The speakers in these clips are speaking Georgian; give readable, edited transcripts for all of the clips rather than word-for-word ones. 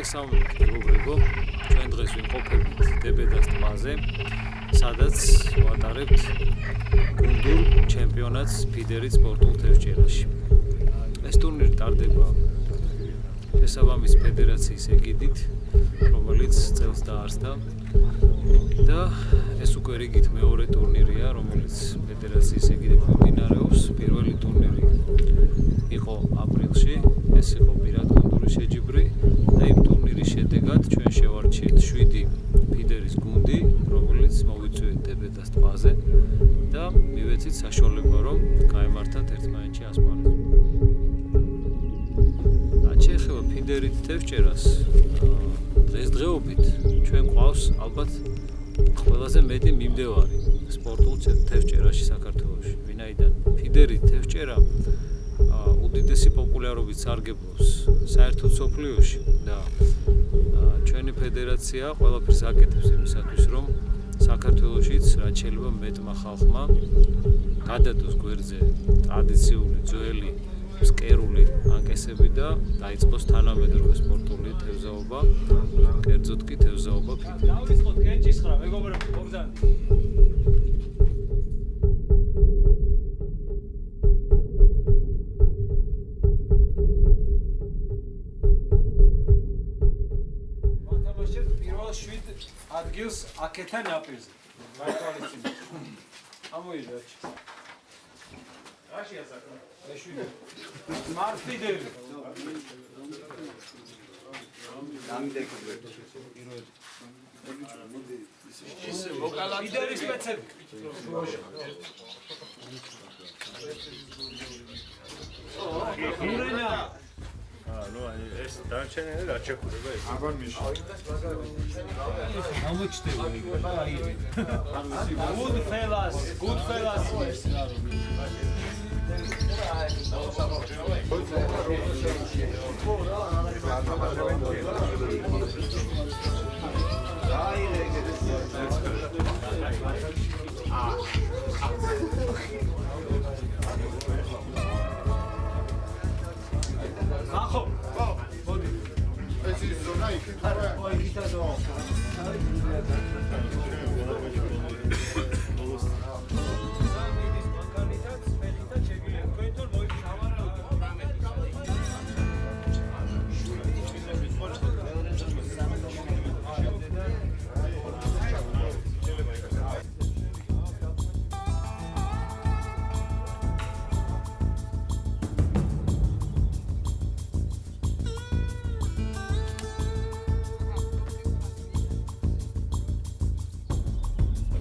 მოგესალმებით, მეგობრებო. ჩვენ დღეს ვიმყოფებით დებედას ტბაზე, სადაც ვატარებთ გუნდურ ჩემპიონატს ფიდერის სპორტულ თევზჭერაში. ეს ტურნირი ტარდება შესაბამის ფედერაციის ეგიდით, რომელიც წელს დაარსდა და ეს უკვე რიგით მეორე ტურნირია, რომელიც ფედერაციის ეგიდით მიმდინარეობს. პირველი ტურნირი იყო აპრილში, ეს იყო პირად გუნდური შეჯიბრი და იმ ტურნირის შედეგად ჩვენ შევარჩიეთ 7 ფიდერის გუნდი, რომელიც მოვიწვიეთ დებედას ტბაზე და მივეცით საშუალება, რომ გაემართათ ერთმანეთში ასპარეზობა. შეეხება ფიდერით თევზჭერას, დღესდღეობით ჩვენ გვყავს ალბათ ყველაზე მეტი მიმდევარი სპორტულ თევზჭერაში საქართველოში, ვინაიდან ფიდერით თევზჭერა უდიდესი პოპულარობით სარგებლობს საერთოდ მსოფლიოში და ჩვენი ფედერაცია ყველაფერს აკეთებს იმისათვის, რომ საქართველოშიც რაც შეიძლება მეტმა ხალხმა გადადოს გვერდზე ტრადიციული ძველი სკერული ანკესები და დაიწყოს თანამედროვე სპორტული თევზაობა, კერძოდ კი თევზაობა ფიდერით. დავიწყოთ კენჭის ხრა, მეგობრებო, ბოგდანი. ვათამაშებთ პირველ 7 ადგილს აქეთა ნაპირზე. მართალიცი. ამოიღეთ. რაშია საქმე? Smart Fidel. Fidelis specem. No, es darčené račakurba. Abar mishi. Amočte. Good fellas.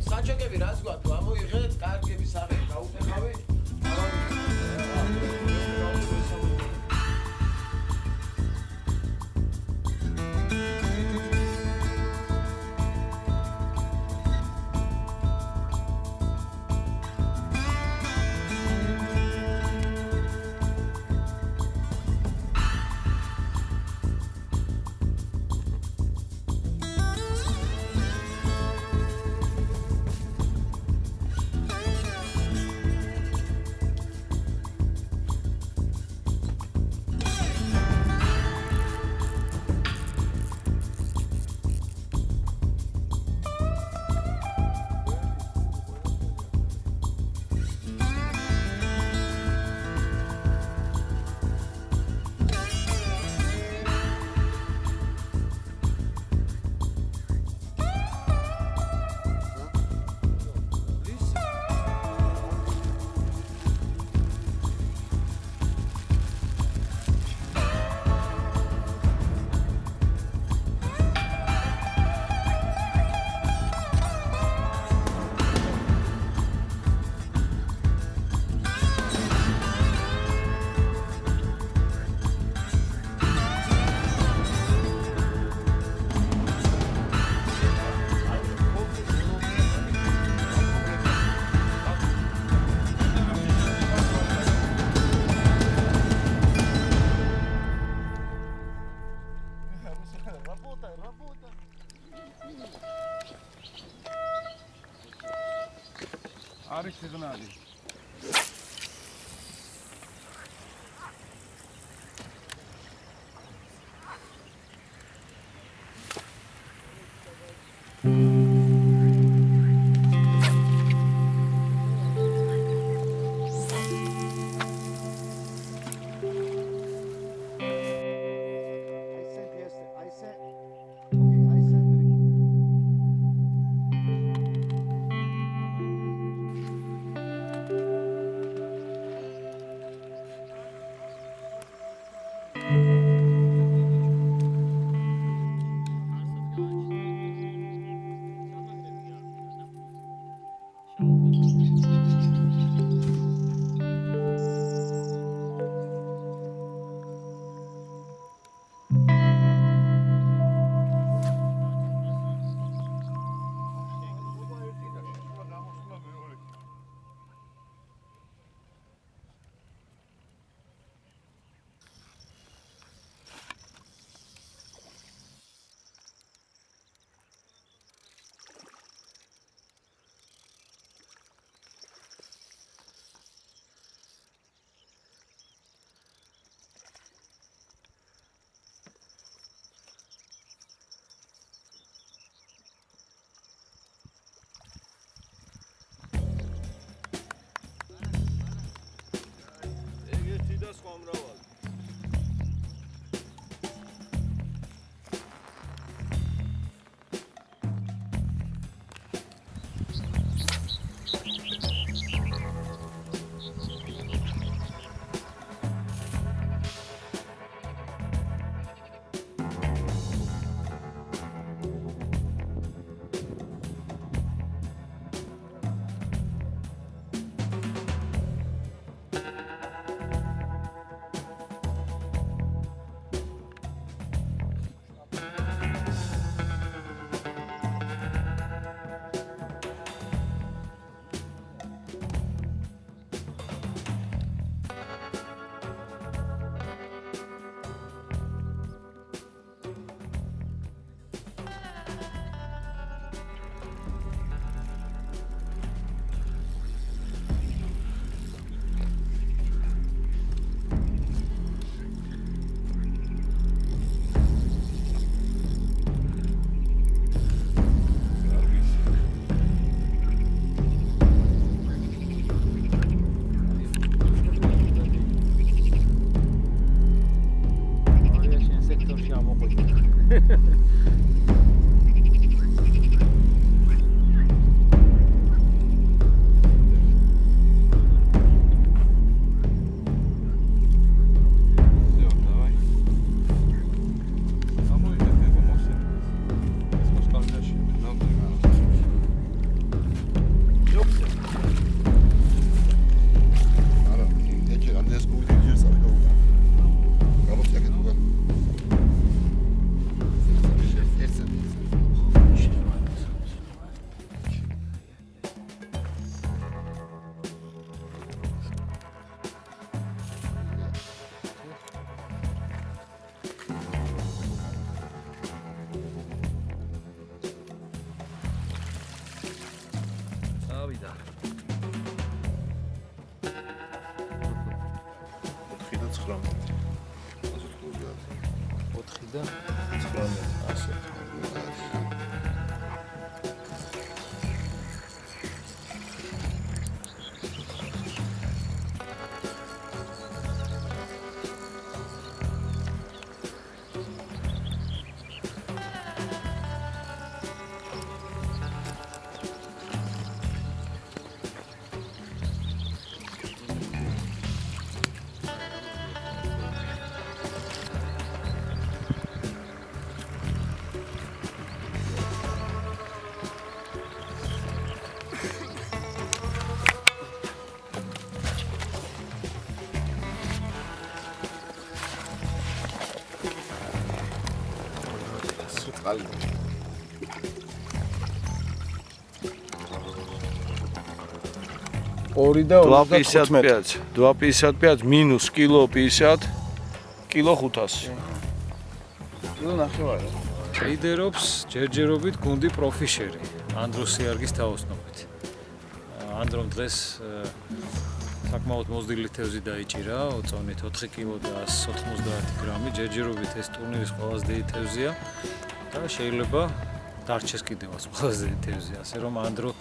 საჩეკები რაც გვაქვს, ამოიღეთ, კარგების აღება გაუტეხავი. არის სიგნალი. 4-დან 19. ორი და 255, 255 minus კილო 50, კილო 500. კილო ნახევარი. ლიდერობს ჯერჯერობით გუნდი პროფიშერი ანდროსიარგის თაოსნობით. ანდრომ დღეს საკმაოდ მოზრდილი თევზი დაიჭირა, ოწონით 4 კილო და 190 გრამი. ჯერჯერობით ეს ტურნირის ყველაზე დიდი თევზია და შეიძლება დარჩეს კიდევაც ყველაზე დიდი თევზი, ასე რომ ანდრო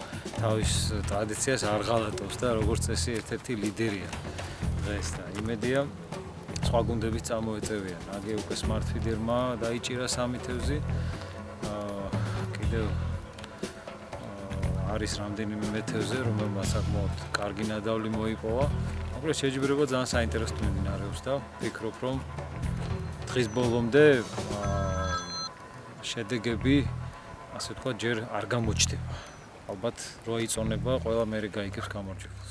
თავის ტრადიციას არ ღალატობს და როგორც წესი ერთ-ერთი ლიდერია დღეს და იმედია სხვა გუნდებიც წამოეწევიან. აგი უკვე Smart Feeder-მა დაიჭირა 3 თევზი. კიდევ არის რამდენიმე მეთევზე, რომელმაც საკმაოდ კარგი ნადავლი მოიპოვა. მოკლედ შეჯიბრება ძალიან საინტერესო მიმდინარეობს და ვფიქრობ, რომ დღის ბოლომდე შედეგები, ასე ვთქვათ, ჯერ არ გამოჩნდება. ალბათ რო იწონება, ყველა მერე გაიგებს გამარჯვებას.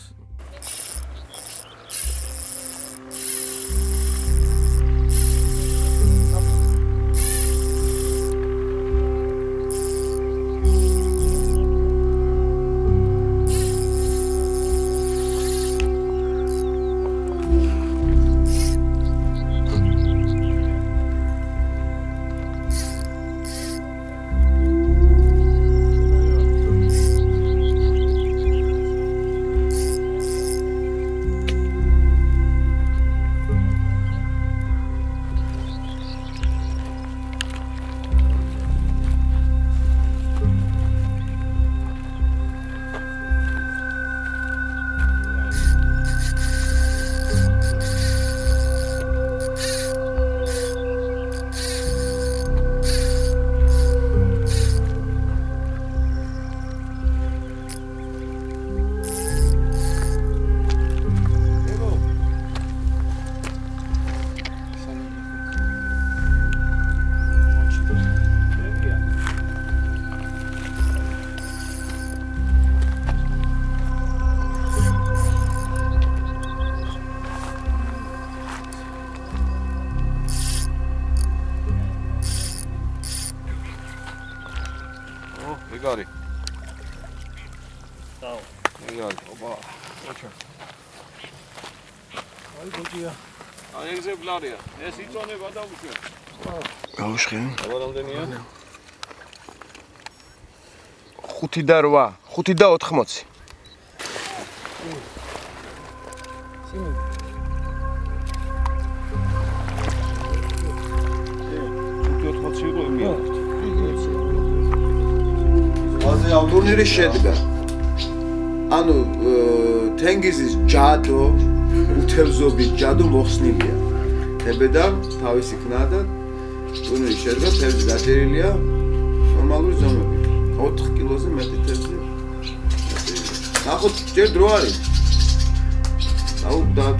ეგარი. დაო. ეგარი. ოპა. ოჩა. აი გოჭია. აი ეგზემპლარია. ეს იწონება და უშენ. გავუშხენ. აბა რამდენია? 5 და 8, 5 და 80.აზე ამ ტურნირი შედგა. ანუ თენგიზის ჯადო, უთევზობის ჯადო მოხსნილია. თებედამ თავისი ქნა და ტურნირი შედგა, თევზი დაჭერილია ნორმალური ზომებით. 4 კილოზე მეტი თევზი. ნახოთ, ჯერ დრო არის.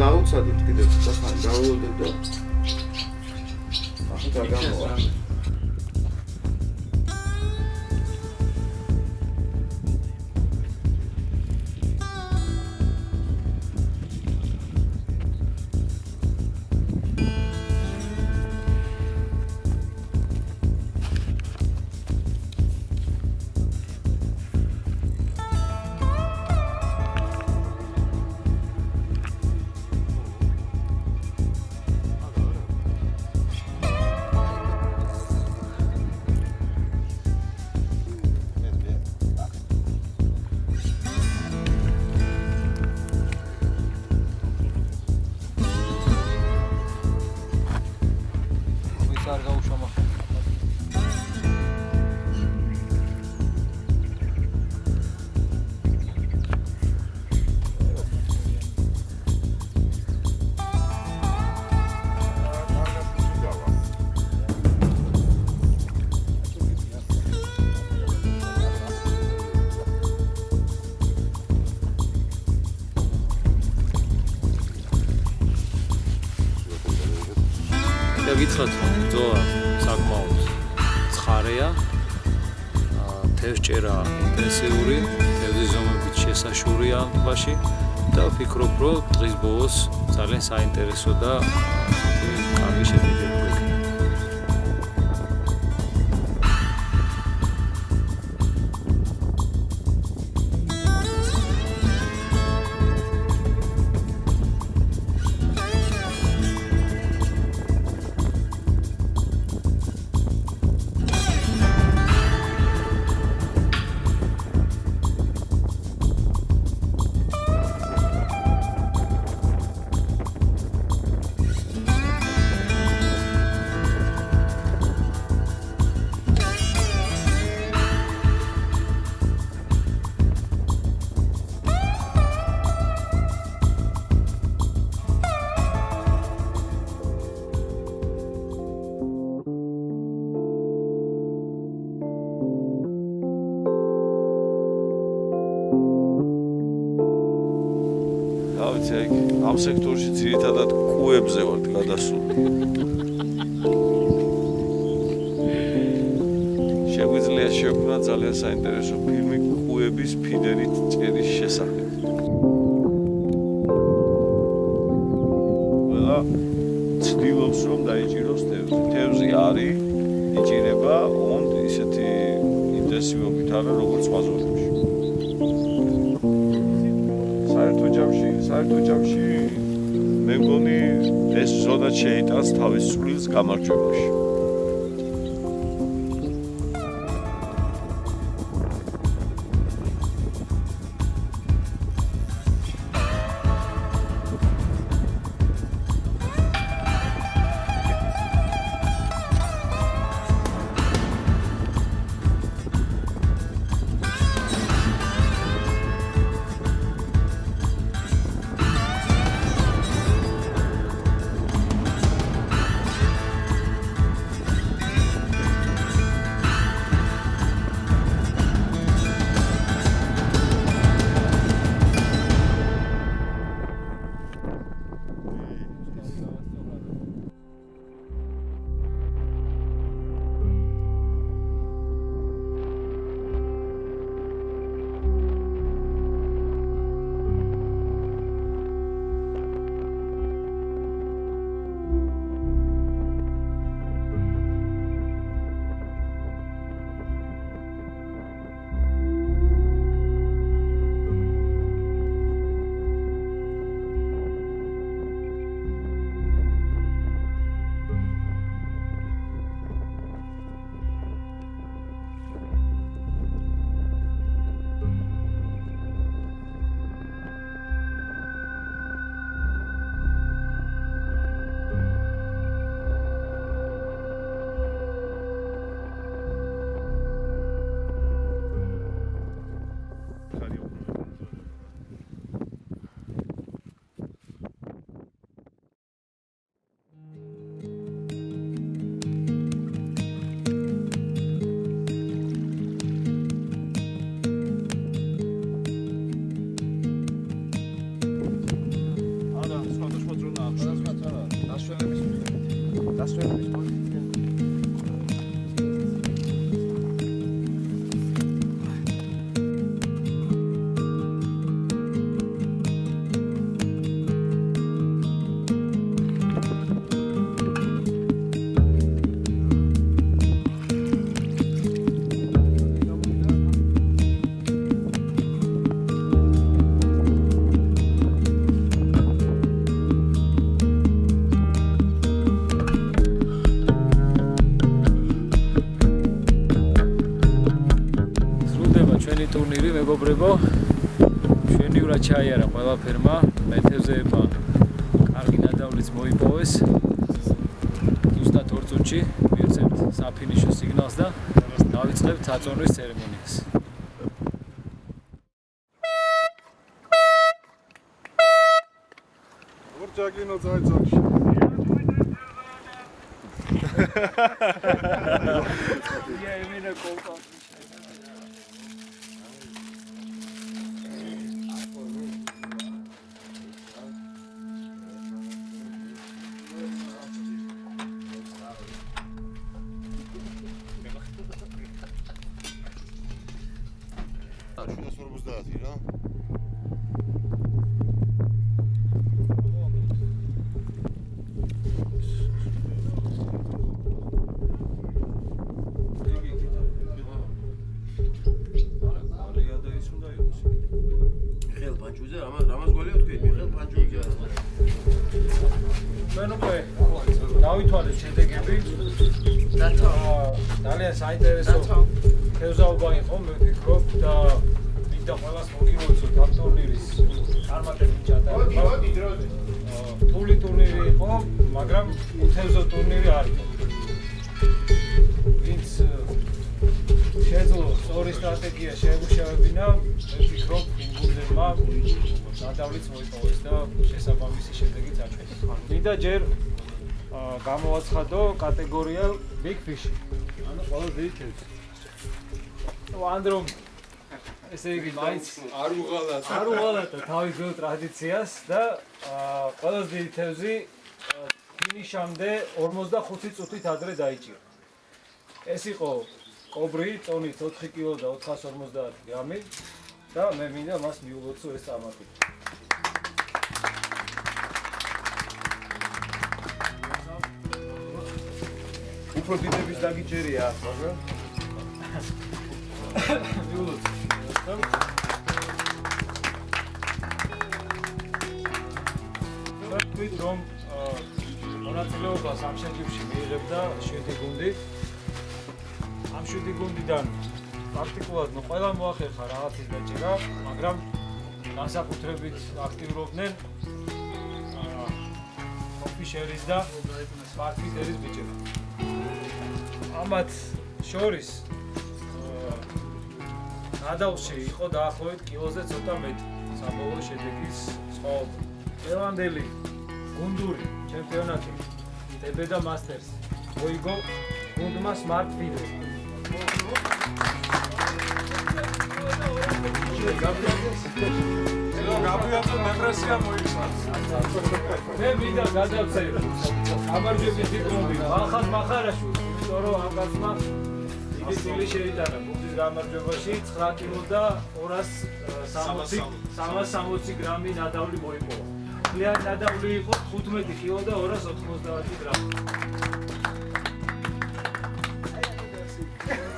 დაუცადეთ კიდევ სახან, დაულოდეთ და ახლა დაგამოვა. გითხრათ, ბრძოლა საკმაოდ ცხარეა. თევზჭერა ინტენსიური, თევზის ზომებით შესაშურია ამბაში და ვფიქრობ, რომ დღის ბოლოს ძალიან საინტერესო და კარგი შედეგები გვექნება. ამ სექტორში ძირითადად კუებზე ვართ გადასული. შეგვიძლია შევქმნათ ძალიან საინტერესო ფილმი კუების ფიდერით ჭერის შესახებ. ყველა ცდილობს რომ დაიჭიროს თევზი. თევზი არის, იჭირება ond ისეთი ინტენსივობით არა როგორც სხვა ზონებში. საერთო ჯამში მე მგონი ეს ზონა შეიტანს თავის წვლილს გამარჯვებაში. ტურნირი მეგობრებო, მშვენივრად ჩაიარა ყველაფერმა, მეთევზეებმა კარგი ნადავლიც მოიპოვეს. ზუსტად 2 წუთში მივცემთ საფინიშო სიგნალს და დავიწყებთ აწონვის ცერემონიას. ორჯაგინო წაიწონში. Я именно колпа. 50 რა. მიხეილ პანჩუიძე რამას გოლია თქვი? მიხეილ პანჩუიძე. ჩვენ უკვე დავითვალეთ შედეგები. ძალიან საინტერესო თევზაობა იყო, მე ვფიქრობ და მინდა ყველას მოგივოცოთ ამ ტურნირის წარმატებით ჩატარება. რთული ტურნირი იყო, მაგრამ უთევზო ტურნირი არ იყო. ვინც შეძლო სწორი სტრატეგია შეემუშავებინა, მე ვფიქრობ, იმ გუნდებმა გადავლიც მოიპოვეს და შესაბამისი შედეგიც აჩვენეს. მინდა ჯერ გამოვაცხადო კატეგორია Big Fish. ანუ ყველა დიდი თევზი. ვანდრომ ესე იგი მაინც არ უღალატა თავის ძველ ტრადიციას და ყველა დიდი თევზი ფინიშამდე 45 წუთით ადრე დაიჭირა. ეს იყო კობრი, ტონით 4 კილო და 450 გრამი და მე მინდა მას მიულოცო ეს წარმატება. უფრო დიდების დაგიჭერია, მაგრამ მიულოცო. ვთქვით რომ მონაწილეობას ამ შეჯიბრში მიიღებდა 7 გუნდი. ამ 7 გუნდიდან პრაქტიკულად ყველა მოახერხა რაღაცის დაჭერა, მაგრამ განსაკუთრებით აქტიურობდნენ ოფიშერის და სპარტფიდერის ბიჭები. ამათ შორის გადავლში იყო დაახლოებით კილოზე ცოტა მეტი საბოლოო შედეგის სხვაობა. ევანდელი გუნდური ჩემპიონატი TB და Masters მოიგო გუნდმა Smart Feeder. გაბრიალო მეპრესია მოიხსნა. მე მინდა გადავწერ გამარჯვების დიპლომი ახალ მახარაშვილი, იმიტომ რომ ამ კაცმა დიდი წილი შეიტანა გუნდის გამარჯვებაში 9 კილო და 360 გრამი ნადავლი მოიპოვა. ძალიან ნადავლი იყო 15 კილო და 290 გრამი.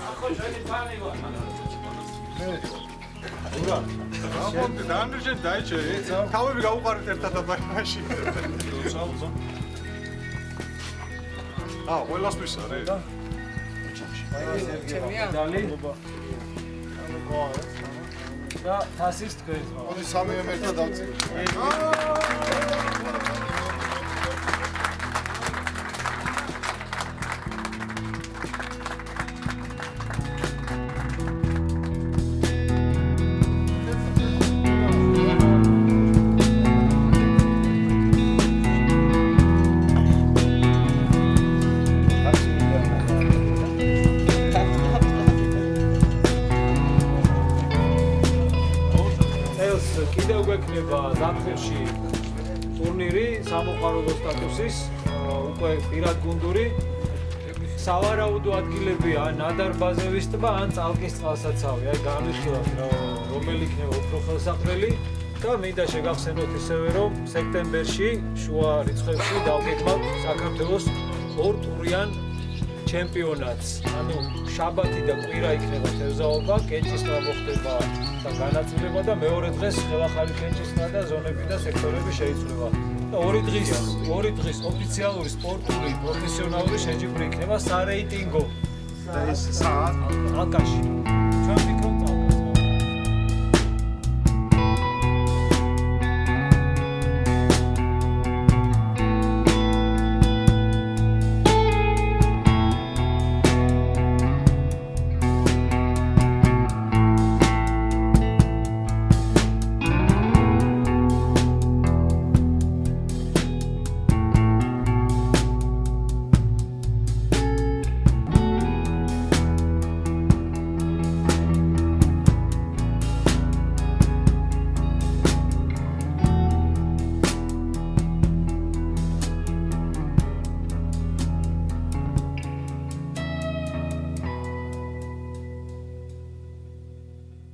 ახლა შენი ფანი ვარ. ურა დაანჯე დაიჭერე. თავები გაუყარეთ ერთად აბაშში. ყველასთვის არის. დალი და თასის თქვენ. მოდი სამივე ერთად დავწერ. კიდევ გვექნება ზაფხულში ტურნირი სამოყვარულო სტატუსის უკვე პირად გუნდური სავარაუდო ადგილებია ნადარბაზევის ტბა ან წალკის წყალსაცავი. აი განვიხილავთ რომელი იქნება უფრო ხელსაყრელი და მინდა შეგახსენოთ ისევე რომ სექტემბერში შუა რიცხვებში დავგეგმავთ საქართველოს ორტურიან ჩემპიონატს. ანუ შაბათი და კვირა იქნება თევზაობა, კენჭისყრა მოხდება და განაწილება და მეორე დღეს ხელახალი კენჭისყრა და ზონები და სექტორები შეიცვლება. და ორი დღის ოფიციალური სპორტული პროფესიონალური შეჯიბრი იქნება სარეიტინგო. და ეს საათ აკაში.